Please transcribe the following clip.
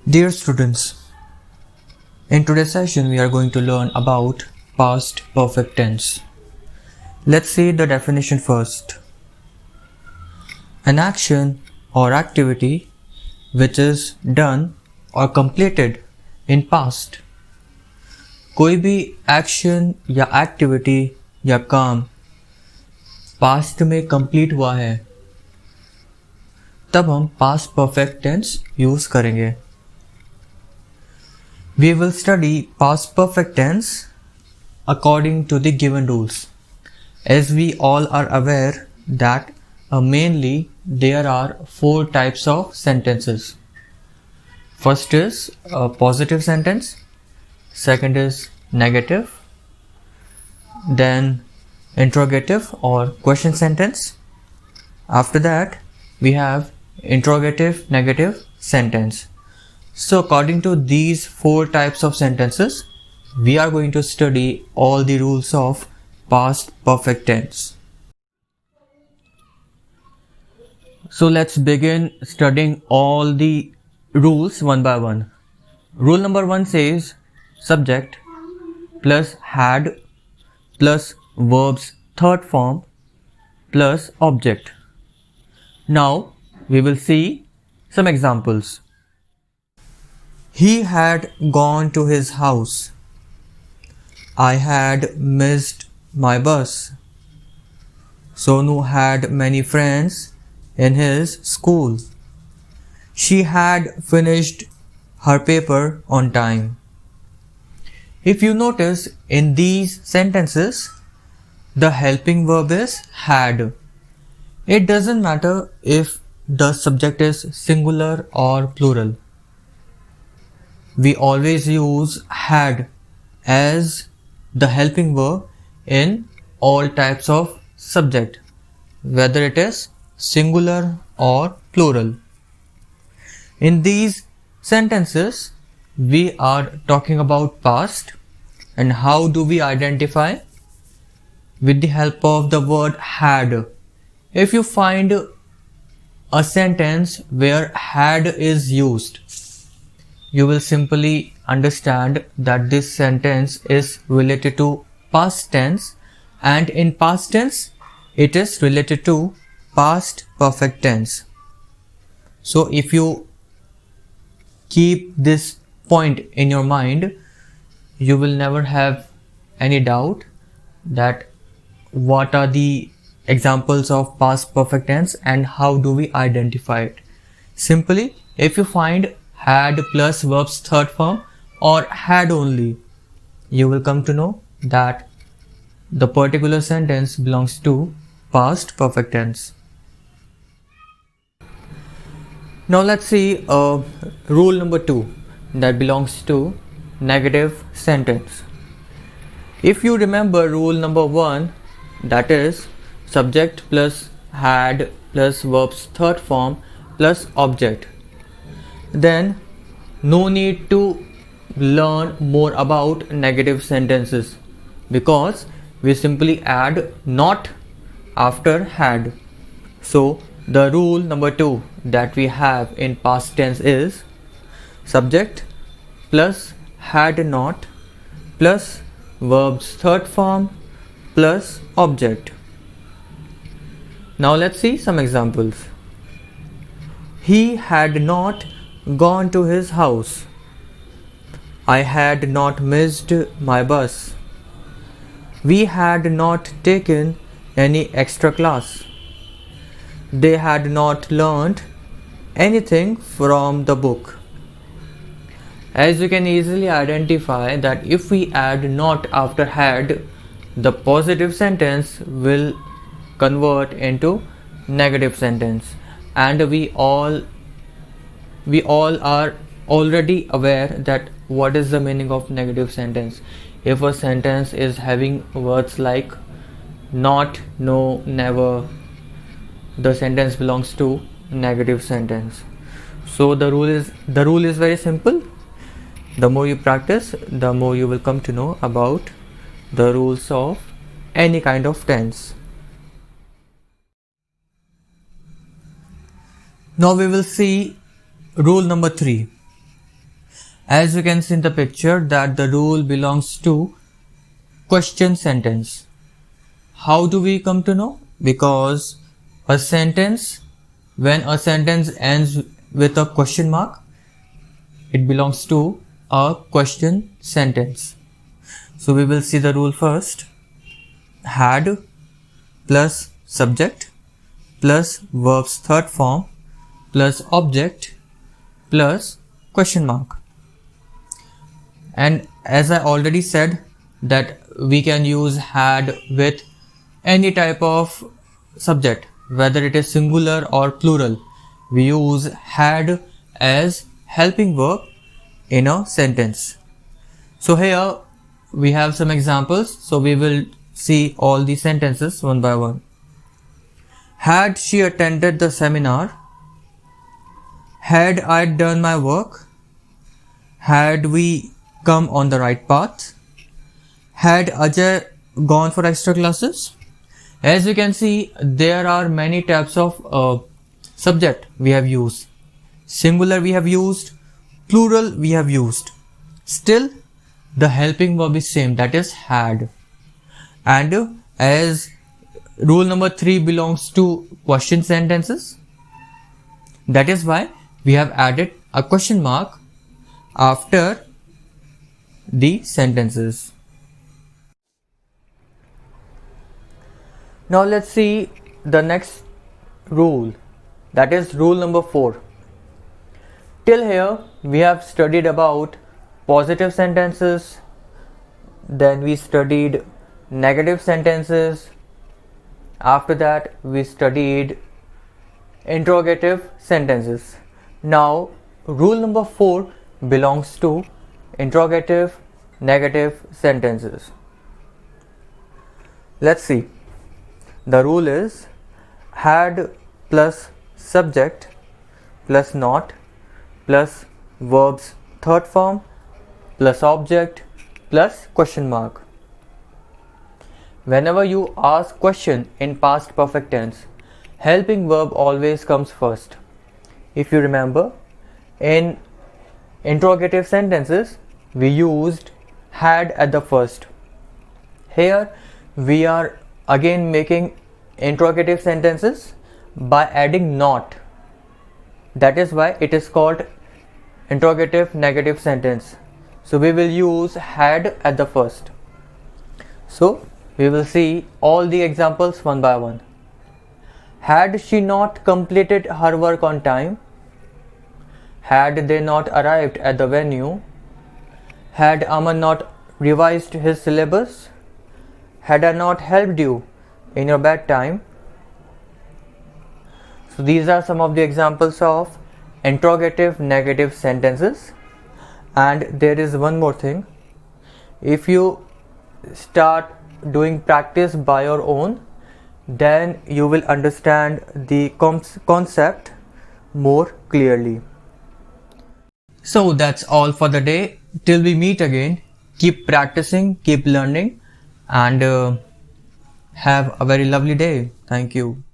Dear students, in today's session we are going to learn about past perfect tense. Let's see the definition first. An action or activity which is done or completed in past. कोई भी action या activity या काम past में complete हुआ है तब हम पास्ट परफेक्ट टेंस यूज करेंगे. We will study past perfect tense according to the given rules. As we all are aware that mainly there are four types of sentences. First is a positive sentence, second is negative, then interrogative or question sentence. After that we have interrogative negative sentence. So according to these four types of sentences, we are going to study all the rules of past perfect tense. So let's begin studying all the rules one by one. Rule number 1 says subject plus had plus verb's third form plus object. Now we will see some examples. He had gone to his house. I had missed my bus. Sonu had many friends in his school. She had finished her paper on time. If you notice in these sentences, the helping verb is had. It doesn't matter if the subject is singular or plural. We always use had as the helping verb in all types of subject, whether it is singular or plural. In these sentences, we are talking about past, and how do we identify? With the help of the word had. If you find a sentence where had is used, you will simply understand that this sentence is related to past tense, and in past tense it is related to past perfect tense. So if you keep this point in your mind, you will never have any doubt that what are the examples of past perfect tense and how do we identify it. Simply, if you find had plus verb's third form or had only, you will come to know that the particular sentence belongs to past perfect tense. Now let's see rule number 2 that belongs to negative sentence. If you remember rule number 1, that is subject plus had plus verb's third form plus object, then no need to learn more about negative sentences because we simply add not after had. So the rule number 2 that we have in past tense is subject plus had not plus verb's third form plus object. Now let's see some examples. He had not gone to his house. I had not missed my bus. We had not taken any extra class. They had not learned anything from the book. As you can easily identify that if we add not after had, the positive sentence will convert into negative sentence, and we all are already aware that what is the meaning of negative sentence. If a sentence is having words like not, no, never, the sentence belongs to negative sentence. So the rule is very simple. The more you practice, the more you will come to know about the rules of any kind of tense. Now we will see rule number 3. As you can see in the picture that the rule belongs to question sentence. How do we come to know? Because a sentence, when a sentence ends with a question mark, it belongs to a question sentence. So we will see the rule first. Had plus subject plus verb's third form plus object plus question mark. And as I already said that we can use had with any type of subject, whether it is singular or plural. We use had as helping verb in a sentence. So here we have some examples. So we will see all the sentences one by one. Had she attended the seminar? Had I done my work? Had we come on the right path? Had Ajay gone for extra classes? As you can see, there are many types of subject we have used. Singular we have used, plural we have used. Still, the helping verb is same, that is had. And as rule number 3 belongs to question sentences, that is why we have added a question mark after the sentences. Now let's see the next rule, that is rule number 4. Till here we have studied about positive sentences, then we studied negative sentences, after that we studied interrogative sentences. Now rule number 4 belongs to interrogative negative sentences. Let's see. The rule is had plus subject plus not plus verb's third form plus object plus question mark. Whenever you ask question in past perfect tense, helping verb always comes first. If you remember, in interrogative sentences we used had at the first. Here we are again making interrogative sentences by adding not. That is why it is called interrogative negative sentence. So we will use had at the first. So we will see all the examples one by one. Had she not completed her work on time? Had they not arrived at the venue? Had Aman not revised his syllabus? Had I not helped you in your bad time? So these are some of the examples of interrogative negative sentences. And there is one more thing. If you start doing practice by your own, then you will understand the concept more clearly. So that's all for the day. Till we meet again, keep practicing, keep learning, and have a very lovely day. Thank you.